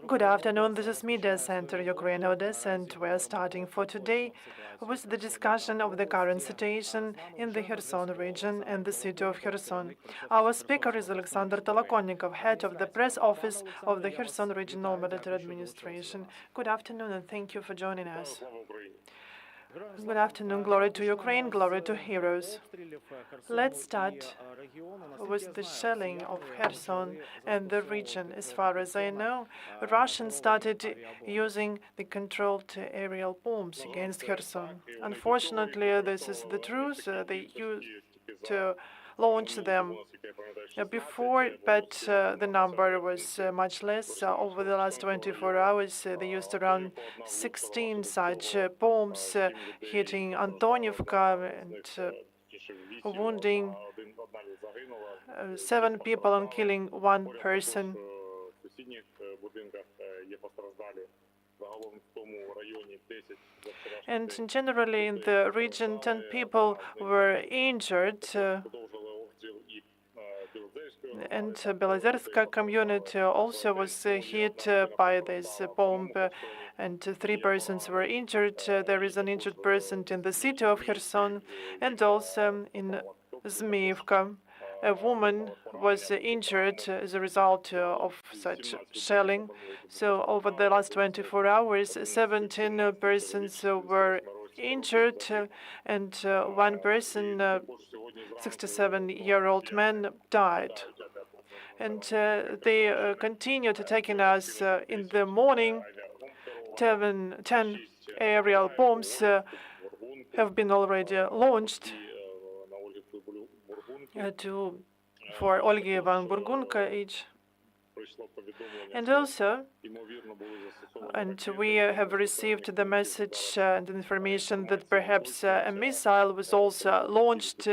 Good afternoon. This is Media Center Ukraine, Odesa, and we are starting for today with the discussion of the current situation in the Kherson region and the city of Kherson. Our speaker is Oleksandr Tolokonnikov, head of the press office of the Kherson Regional Military Administration. Good afternoon, and thank you for joining us. Good afternoon. Glory to Ukraine, glory to heroes. Let's start with the shelling of Kherson and the region. As far as I know, Russians started using the controlled aerial bombs against Kherson. Unfortunately, this is the truth. They used to launch them before, but the number was much less. Over the last 24 hours, they used around 16 such bombs hitting Antoniivka and wounding 7 people and killing 1 person. And generally in the region, 10 people were injured. And Belozerska community also was hit by this bomb, and 3 persons were injured. There is an injured person in the city of Kherson, and also in Zmiivka. A woman was injured as a result of such shelling. So over the last 24 hours, 17 persons were injured, and 1 person, 67-year-old man, died. And they continued attacking us in the morning. 10 aerial bombs have been already launched for Olga Ivan Burgunka each. And also, we have received the message and information that perhaps a missile was also launched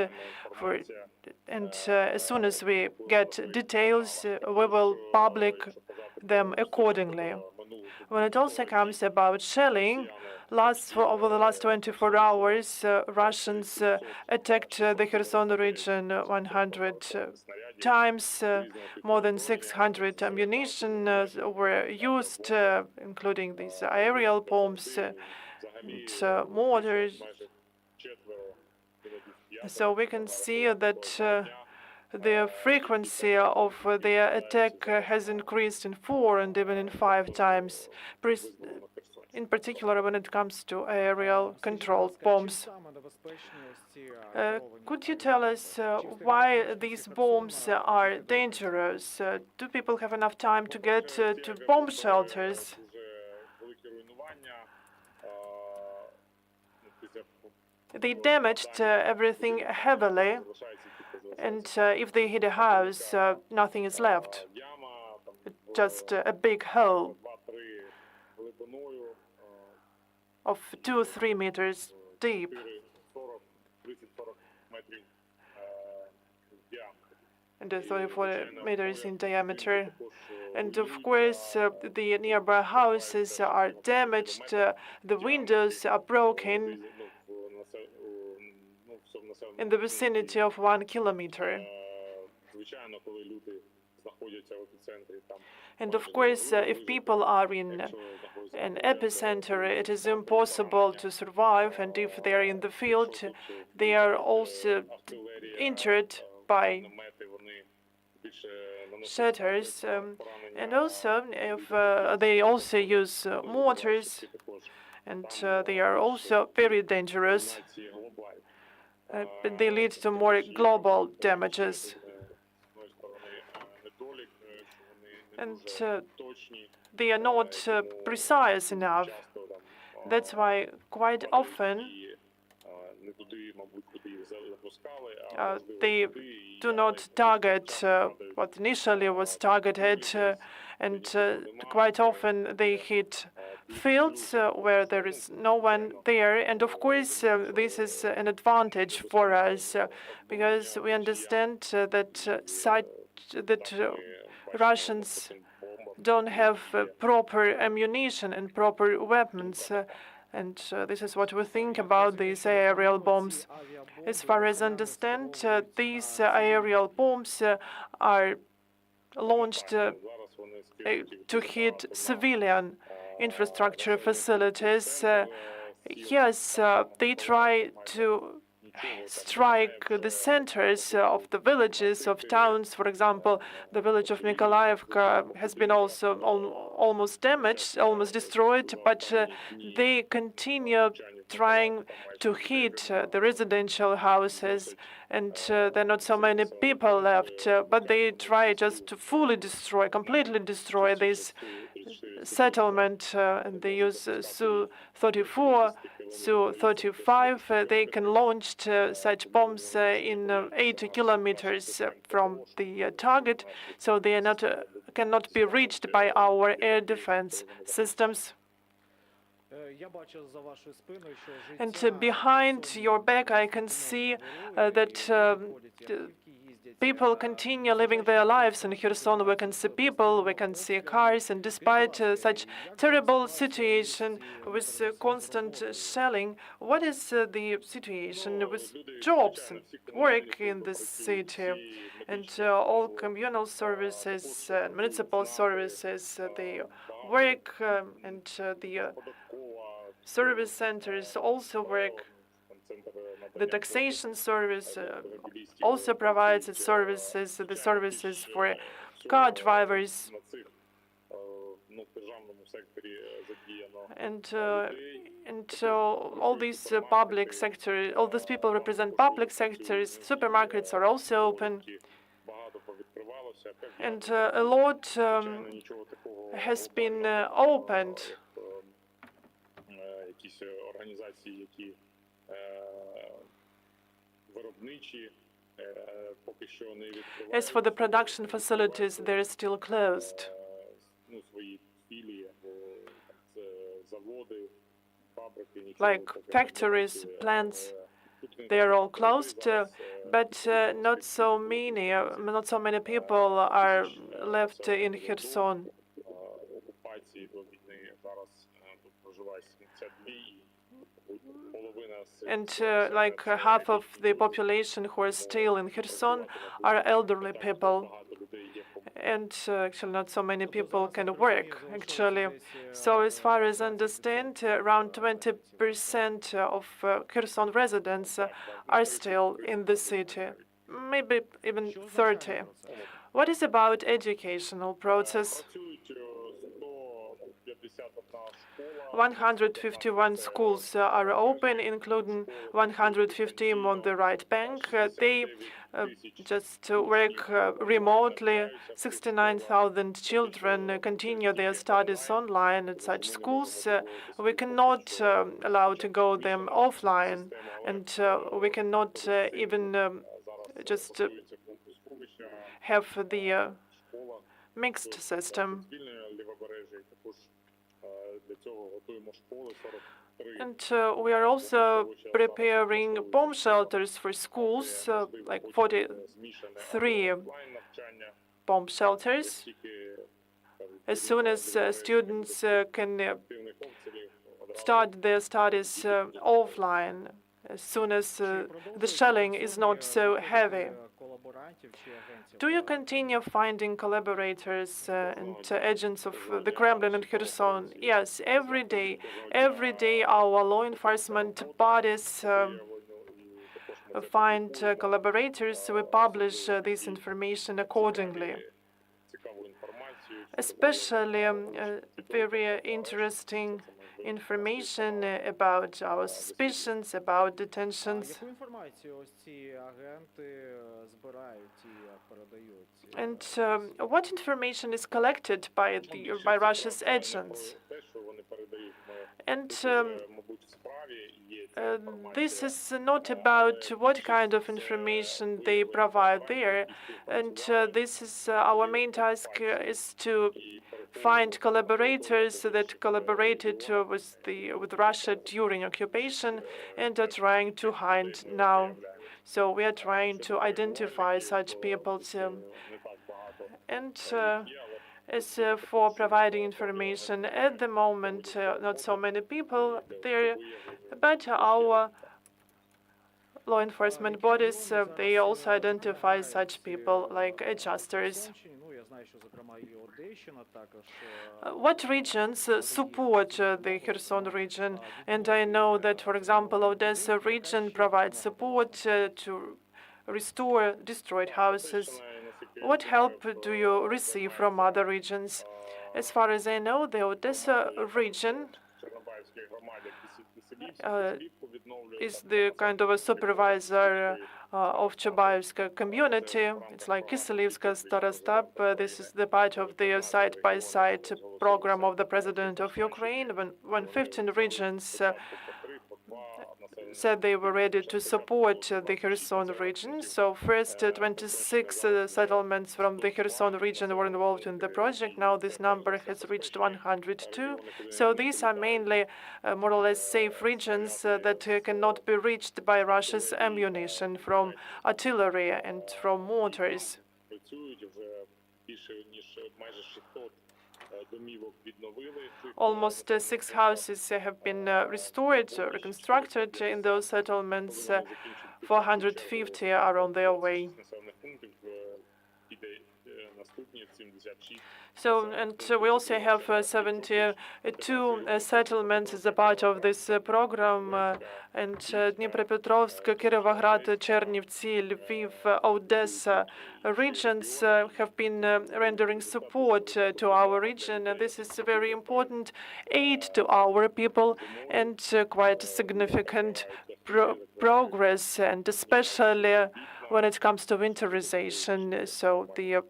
and as soon as we get details, we will publish them accordingly. When it also comes about shelling, over the last 24 hours, Russians attacked the Kherson region 100 times. More than 600 ammunition were used, including these aerial bombs and mortars. So we can see that the frequency of their attack has increased in 4 and even in 5 times, in particular when it comes to aerial controlled bombs. Could you tell us why these bombs are dangerous? Do people have enough time to get to bomb shelters? They damaged everything heavily, and if they hit a house, nothing is left, just a big hole of 2 or 3 meters deep. And 34 meters in diameter. And of course, the nearby houses are damaged, the windows are broken in the vicinity of 1 kilometer. And of course, if people are in an epicenter, it is impossible to survive, and if they are in the field, they are also injured by shatters. And also, if they also use mortars, and they are also very dangerous. But they lead to more global damages. And they are not precise enough. That's why quite often they do not target what initially was targeted, and quite often they hit fields where there is no one there. And of course, this is an advantage for us because we understand that Russians don't have proper ammunition and proper weapons. And this is what we think about these aerial bombs. As far as I understand, these aerial bombs are launched to hit civilian infrastructure facilities. Yes, they try to strike the centers of the villages, of towns. For example, the village of Nikolaevka has been also almost damaged, almost destroyed, but they continue trying to hit the residential houses, and there are not so many people left, but they try just to fully destroy, completely destroy this settlement, and they use Su-34, Su-35. They can launch such bombs in 80 kilometers from the target, so they are not cannot be reached by our air defense systems. And behind your back, I can see that people continue living their lives in Kherson. We can see people, we can see cars, and despite such terrible situation with constant shelling, what is the situation with jobs and work in the city? And all communal services, municipal services, they work, and the service centers also work. The taxation service also provides its services, the services for car drivers. And all these public sector, all these people represent public sectors. Supermarkets are also open. And a lot has been opened. As for the production facilities, they are still closed. Like factories, plants, they are all closed, but not so many people are left in Kherson. And like half of the population who are still in Kherson are elderly people. And actually not so many people can work, actually. So as far as I understand, around 20% of Kherson residents are still in the city, maybe even 30. What is about educational process? 151 schools are open, including 115 on the right bank. They just work remotely. 69,000 children continue their studies online at such schools. We cannot allow to go them offline, and we cannot even just have the mixed system. And we are also preparing bomb shelters for schools, like 43 bomb shelters. As soon as students can start their studies offline, as soon as the shelling is not so heavy. Do you continue finding collaborators and agents of the Kremlin and Kherson? Yes, every day. Every day our law enforcement bodies find collaborators. We publish this information accordingly. Especially very interesting information about our suspicions, about detentions. And what information is collected by Russia's agents? And this is not about what kind of information they provide there, and this is our main task is to find collaborators that collaborated with Russia during occupation and are trying to hide now. So we are trying to identify such people too. And as for providing information, at the moment, not so many people there, but our law enforcement bodies, they also identify such people like adjusters. What regions support the Kherson region? And I know that, for example, Odesa region provides support to restore destroyed houses. What help do you receive from other regions? As far as I know, the Odesa region is the kind of a supervisor of Chabayevska community. It's like Kiselivska Starostap. This is the part of the side-by-side program of the President of Ukraine. When 15 regions said they were ready to support the Kherson region. So first, 26 settlements from the Kherson region were involved in the project. Now this number has reached 102. So these are mainly more or less safe regions that cannot be reached by Russia's ammunition from artillery and from mortars. Almost 6 houses have been restored, reconstructed in those settlements. 450 are on their way. So, and we also have 72 settlements as a part of this program, and Dnipropetrovsk, Kirovograd, Chernivtsi, Lviv, Odesa regions have been rendering support to our region. And this is a very important aid to our people and quite significant progress, and especially when it comes to winterization. So the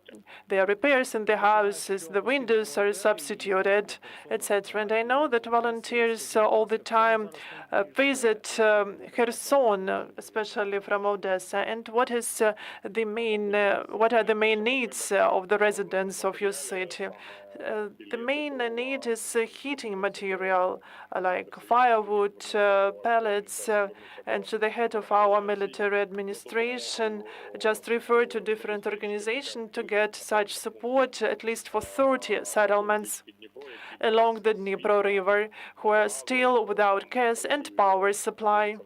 repairs in the houses, the windows are substituted, etc. And I know that volunteers all the time visit Kherson, especially from Odessa. And what is what are the main needs of the residents of your city? The main need is heating material like firewood, pellets, and the head of our military administration just referred to different organizations to get such support, at least for 30 settlements along the Dnipro River, who are still without gas and power supply.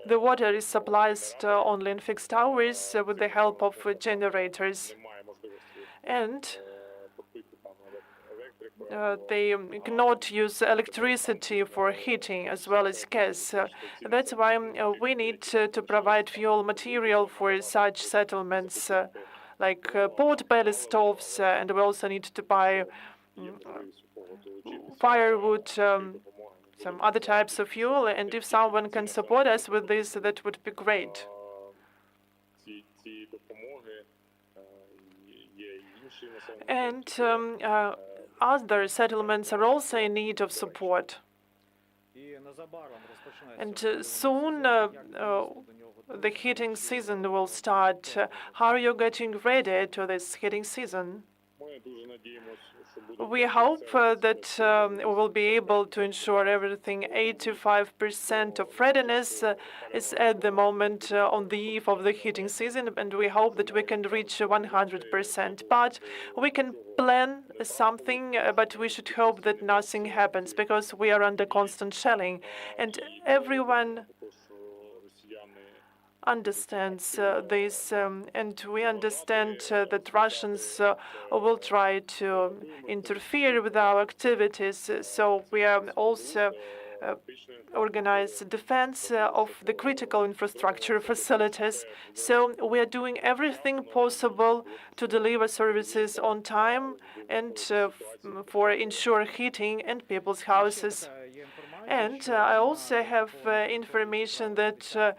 The water is supplied only in fixed hours with the help of generators. And they cannot use electricity for heating as well as gas. That's why we need to provide fuel material for such settlements, like pot-belly stoves, and we also need to buy firewood, some other types of fuel. And if someone can support us with this, that would be great. And other settlements are also in need of support. And soon the heating season will start. How are you getting ready to this heating season? We hope that we will be able to ensure everything. 85% of readiness is at the moment on the eve of the heating season, and we hope that we can reach 100%. But we can plan something, but we should hope that nothing happens, because we are under constant shelling, and everyone understands this, and we understand that Russians will try to interfere with our activities. So we are also organize defense of the critical infrastructure facilities. So we are doing everything possible to deliver services on time and for ensure heating in people's houses. And I also have information that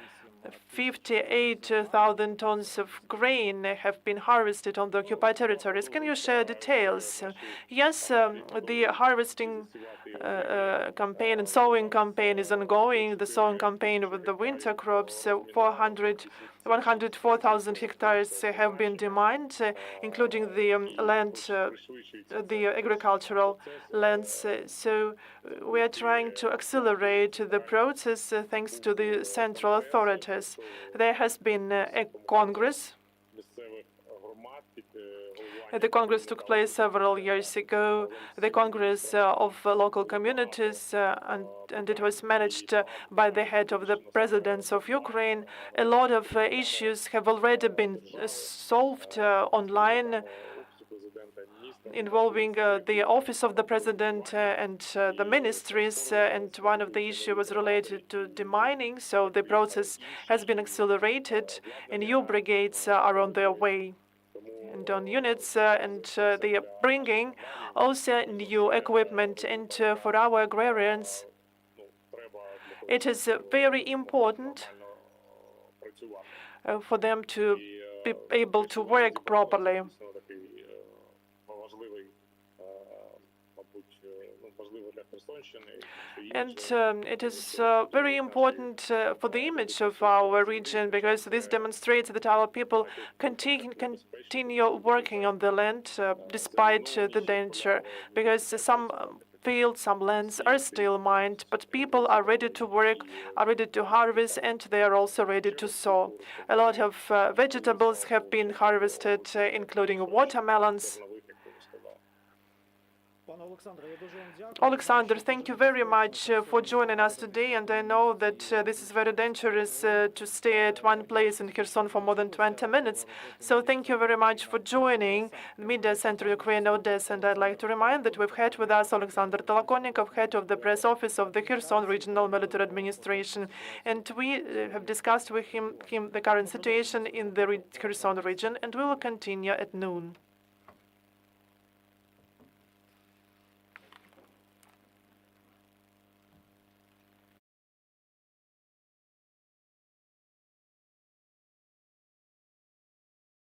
58,000 tons of grain have been harvested on the occupied territories. Can you share details? Yes, the harvesting campaign and sowing campaign is ongoing. The sowing campaign with the winter crops, 104,000 hectares have been demined, including the land, the agricultural lands. So we are trying to accelerate the process thanks to the central authorities. There has been a congress The Congress took place several years ago, the Congress of local communities, and it was managed by the head of the presidents of Ukraine. A lot of issues have already been solved online, involving the office of the president and the ministries, and one of the issues was related to demining, so the process has been accelerated, and new brigades are on their way. And on units, they are bringing also new equipment. And for our agrarians, it is very important for them to be able to work properly. And it is very important for the image of our region, because this demonstrates that our people continue working on the land despite the danger, because some fields, some lands are still mined, but people are ready to work, are ready to harvest, and they are also ready to sow. A lot of vegetables have been harvested, including watermelons. Oleksandr, thank you very much for joining us today, and I know that this is very dangerous to stay at one place in Kherson for more than 20 minutes. So thank you very much for joining the Media Center Ukraine Odesa, and I'd like to remind that we've had with us Oleksandr Tolokonnikov, head of the press office of the Kherson Regional Military Administration, and we have discussed with him the current situation in the Kherson region, and we will continue at noon.